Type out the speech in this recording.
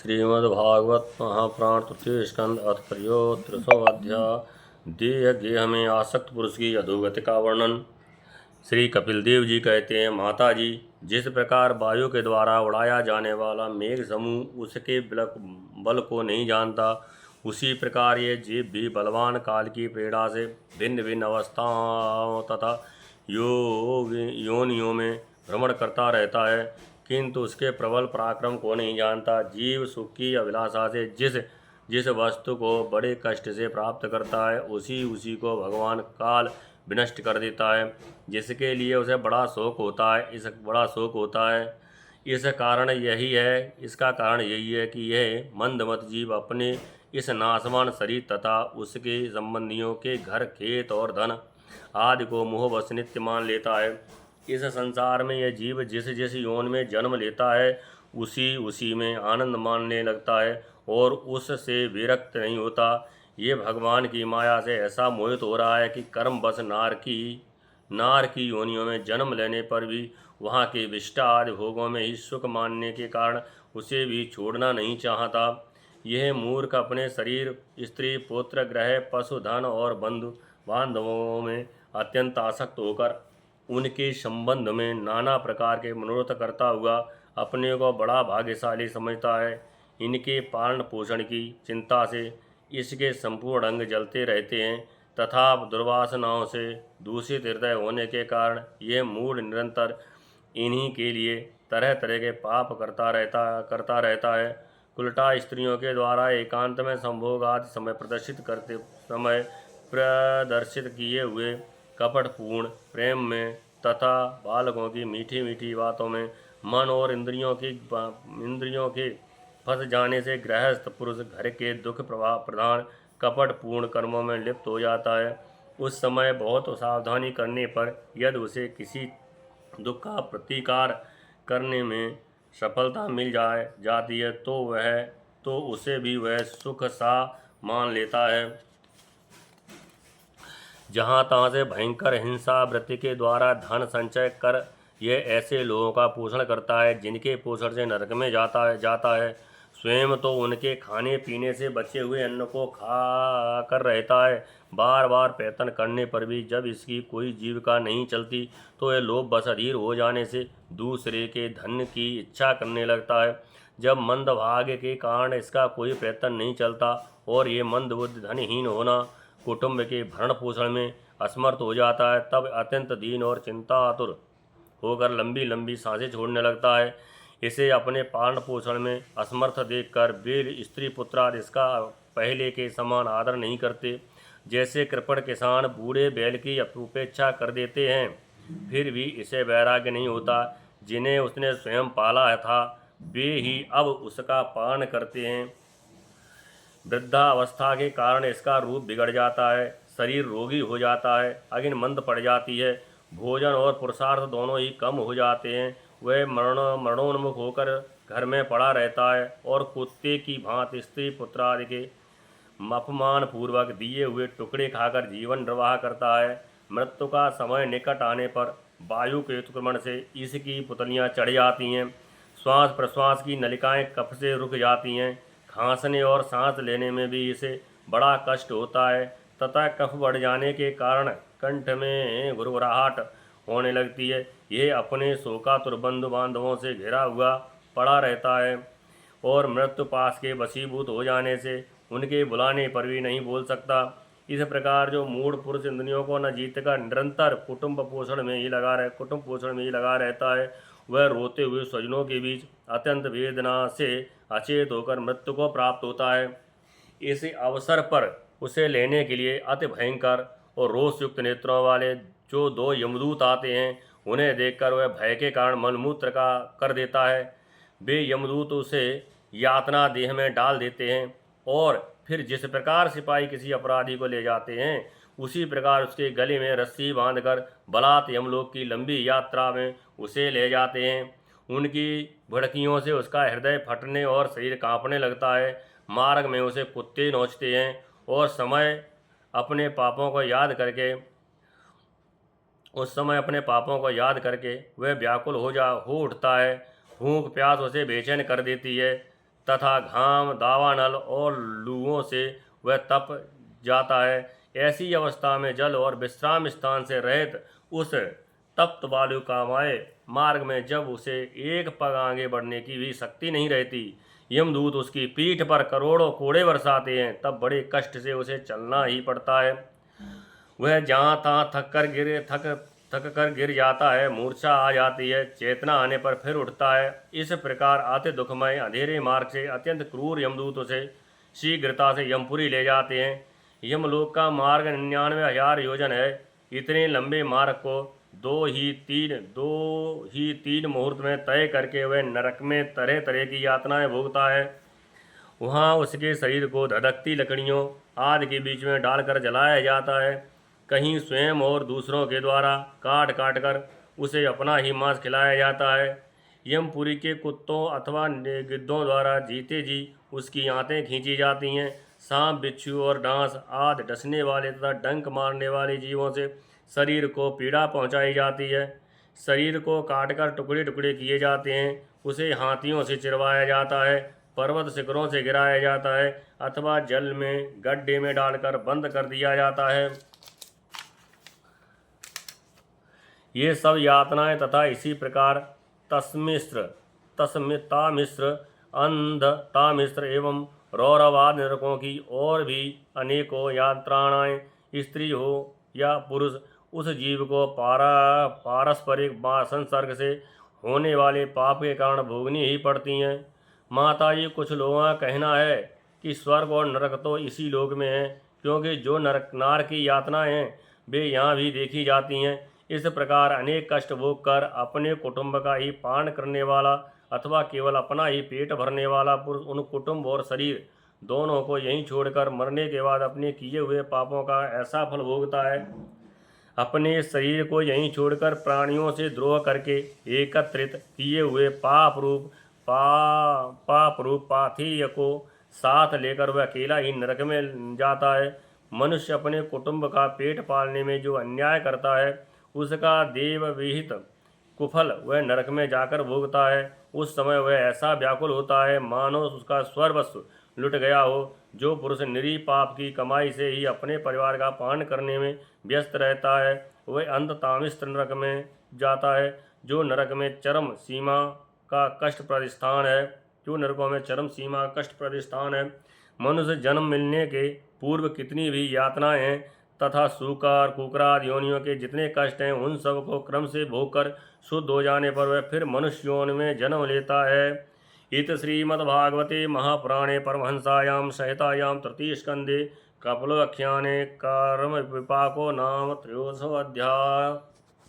श्रीमद्भागवत महापुराण तृतीय स्कंद अथ त्रयोदशोऽध्याय देह गेह में आसक्त पुरुष की अधोगति का वर्णन। श्री कपिल देव जी कहते हैं, माता जी, जिस प्रकार वायु के द्वारा उड़ाया जाने वाला मेघ समूह उसके बल को नहीं जानता, उसी प्रकार ये जीव भी बलवान काल की प्रेरणा से भिन्न भिन्न अवस्थाओं तथा योनियों में भ्रमण करता रहता है, किंतु उसके प्रबल पराक्रम को नहीं जानता। जीव सुख की अभिलाषा से जिस जिस वस्तु को बड़े कष्ट से प्राप्त करता है, उसी को भगवान काल विनष्ट कर देता है, जिसके लिए उसे बड़ा शोक होता है। इसका कारण यही है कि यह मंदमत जीव अपने इस नाशवान शरीर तथा उसके संबंधियों के घर, खेत और धन आदि को मोहवश नित्य मान लेता है। इस संसार में यह जीव जिस जिस यौन में जन्म लेता है, उसी में आनंद मानने लगता है और उससे विरक्त नहीं होता। ये भगवान की माया से ऐसा मोहित हो रहा है कि कर्मवश नार की योनियों में जन्म लेने पर भी वहाँ के विष्ट आदि भोगों में ही सुख मानने के कारण उसे भी छोड़ना नहीं चाहता। यह मूर्ख अपने शरीर, स्त्री, पुत्र, ग्रह, पशु, धन और बंधु बांधवों में अत्यंत आसक्त होकर उनके संबंध में नाना प्रकार के मनोरथ करता हुआ अपने को बड़ा भाग्यशाली समझता है। इनके पालन पोषण की चिंता से इसके संपूर्ण अंग जलते रहते हैं तथा दुर्वासनाओं से दूषित हृदय होने के कारण यह मूढ़ निरंतर इन्हीं के लिए तरह तरह के पाप करता रहता है। उल्टा स्त्रियों के द्वारा एकांत में संभोग आदि समय प्रदर्शित किए हुए कपटपूर्ण प्रेम में तथा बालकों की मीठी मीठी बातों में मन और इंद्रियों के फंस जाने से गृहस्थ पुरुष घर के दुख प्रधान कपटपूर्ण कर्मों में लिप्त हो जाता है। उस समय बहुत सावधानी करने पर यदि उसे किसी दुख का प्रतिकार करने में सफलता मिल जाती है तो उसे भी वह सुख सा मान लेता है। जहाँ तहाँ से भयंकर हिंसा वृत्ति के द्वारा धन संचय कर यह ऐसे लोगों का पोषण करता है जिनके पोषण से नरक में जाता है। स्वयं तो उनके खाने पीने से बचे हुए अन्न को खा कर रहता है। बार बार प्रयत्न करने पर भी जब इसकी कोई जीविका नहीं चलती तो यह लोभ बस अधीर हो जाने से दूसरे के धन की इच्छा करने लगता है। जब मंद भाग्य के कारण इसका कोई प्रयत्न नहीं चलता और ये मंद बुद्धि धनहीन होना कुटुंब के भरण पोषण में असमर्थ हो जाता है, तब अत्यंत दीन और चिंतातुर होकर लंबी लंबी सांसें छोड़ने लगता है। इसे अपने पालन पोषण में असमर्थ देखकर वीर स्त्री पुत्रादि इसका पहले के समान आदर नहीं करते। जैसे कृपण किसान बूढ़े बैल की उपेक्षा कर देते हैं, फिर भी इसे वैराग्य नहीं होता। जिन्हें उसने स्वयं पाला था वे ही अब उसका पालन करते हैं। वृद्धावस्था के कारण इसका रूप बिगड़ जाता है, शरीर रोगी हो जाता है, अग्नि मंद पड़ जाती है, भोजन और पुरुषार्थ दोनों ही कम हो जाते हैं। वह मरणोन्मुख होकर घर में पड़ा रहता है और कुत्ते की भांति स्त्री पुत्र आदि के अपमान पूर्वक दिए हुए टुकड़े खाकर जीवन निर्वाह करता है। मृत्यु का समय निकट आने पर वायु के उत्क्रमण से इसकी पुतलियां चढ़ जाती हैं, श्वास प्रश्वास की नलिकाएं कफ से रुक जाती हैं, खांसने और सांस लेने में भी इसे बड़ा कष्ट होता है तथा कफ बढ़ जाने के कारण कंठ में घुरघुराहट होने लगती है। यह अपने शोकातुर बंधु बांधवों से घिरा हुआ पड़ा रहता है और मृत्यु पास के वशीभूत हो जाने से उनके बुलाने पर भी नहीं बोल सकता। इस प्रकार जो मूढ़ पुरुष इंद्रियों को न जीतकर निरंतर कुटुंब पोषण में ही लगा रहता है, वह रोते हुए स्वजनों के बीच अत्यंत वेदना से अचेत होकर मृत्यु को प्राप्त होता है। इस अवसर पर उसे लेने के लिए अति भयंकर और रोषयुक्त नेत्रों वाले जो दो यमदूत आते हैं, उन्हें देखकर वह भय के कारण मलमूत्र का कर देता है। वे यमदूत उसे यातना देह में डाल देते हैं और फिर जिस प्रकार सिपाही किसी अपराधी को ले जाते हैं, उसी प्रकार उसके गले में रस्सी बांधकर बलात् यमलोक की लंबी यात्रा में उसे ले जाते हैं। उनकी भड़कियों से उसका हृदय फटने और शरीर कांपने लगता है। मार्ग में उसे कुत्ते नोचते हैं और उस समय अपने पापों को याद करके वह व्याकुल हो उठता है। भूख प्यास उसे बेचैन कर देती है तथा घाम, दावानल और लूओं से वह तप जाता है। ऐसी अवस्था में जल और विश्राम स्थान से रहित उस तप्त वालुकामय मार्ग में जब उसे एक पग आगे बढ़ने की भी शक्ति नहीं रहती, यमदूत उसकी पीठ पर करोड़ों कोड़े बरसाते हैं, तब बड़े कष्ट से उसे चलना ही पड़ता है। वह जहाँ तहाँ थक कर गिर जाता है, मूर्छा आ जाती है, चेतना आने पर फिर उठता है। इस प्रकार आते दुखमय अंधेरे मार्ग से अत्यंत क्रूर यमदूत उसे शीघ्रता से यमपुरी ले जाते हैं। यमलोक का मार्ग 99,000 योजन है। इतने लंबे मार्ग को दो ही तीन मुहूर्त में तय करके वह नरक में तरह तरह की यातनाएं भोगता है। वहाँ उसके शरीर को धधकती लकड़ियों आदि के बीच में डालकर जलाया जाता है। कहीं स्वयं और दूसरों के द्वारा काट काट कर उसे अपना ही मांस खिलाया जाता है। यमपुरी के कुत्तों अथवा गिद्धों द्वारा जीते जी उसकी आंतें खींची जाती हैं। सांप, बिच्छू और डांस आदि डसने वाले तथा डंक मारने वाले जीवों से शरीर को पीड़ा पहुंचाई जाती है। शरीर को काटकर टुकड़े टुकड़े किए जाते हैं। उसे हाथियों से चिरवाया जाता है, पर्वत शिखरों से गिराया जाता है अथवा जल में गड्ढे में डालकर बंद कर दिया जाता है। ये सब यातनाएं तथा इसी प्रकार तस्मितामिश्र, अंधतामिश्र एवं रौरवाद नरकों की और भी अनेकों यातनाएं स्त्री हो या पुरुष उस जीव को पारस्परिक संसर्ग से होने वाले पाप के कारण भोगनी ही पड़ती हैं। माता जी, कुछ लोगों का कहना है कि स्वर्ग और नरक तो इसी लोक में है, क्योंकि जो नार की यातनाएं हैं वे यहाँ भी देखी जाती हैं। इस प्रकार अनेक कष्ट भोग कर अपने कुटुंब का ही पान करने वाला अथवा केवल अपना ही पेट भरने वाला पुरुष उन कुटुंब और शरीर दोनों को यहीं छोड़कर मरने के बाद अपने किए हुए पापों का ऐसा फल भोगता है। अपने शरीर को यहीं छोड़कर प्राणियों से द्रोह करके एकत्रित किए हुए पाप रूप पाथेय को साथ लेकर वह अकेला ही नरक में जाता है। मनुष्य अपने कुटुंब का पेट पालने में जो अन्याय करता है उसका देव विहित कुफल वह नरक में जाकर भोगता है। उस समय वह ऐसा व्याकुल होता है मानो उसका सर्वस्व लुट गया हो। जो पुरुष निरी पाप की कमाई से ही अपने परिवार का पालन करने में व्यस्त रहता है वह अंधतामिश्र नरक में जाता है, जो नरक में चरम सीमा का कष्ट प्रतिष्ठान है। जो नरकों में चरम सीमा का कष्ट प्रतिष्ठान है। मनुष्य जन्म मिलने के पूर्व कितनी भी यातनाएं हैं तथा सूकर कुकराद योनियों के जितने कष्ट हैं उन सब को क्रम से भोग कर शुद्ध हो जाने पर वह फिर मनुष्य योनि में जन्म लेता है। इत श्रीमद्भागवते महापुराणे परमहंसायां संहितायां तृतीय स्कंदे कपिलाख्याने कर्म विपाको नाम 13वां अध्याय।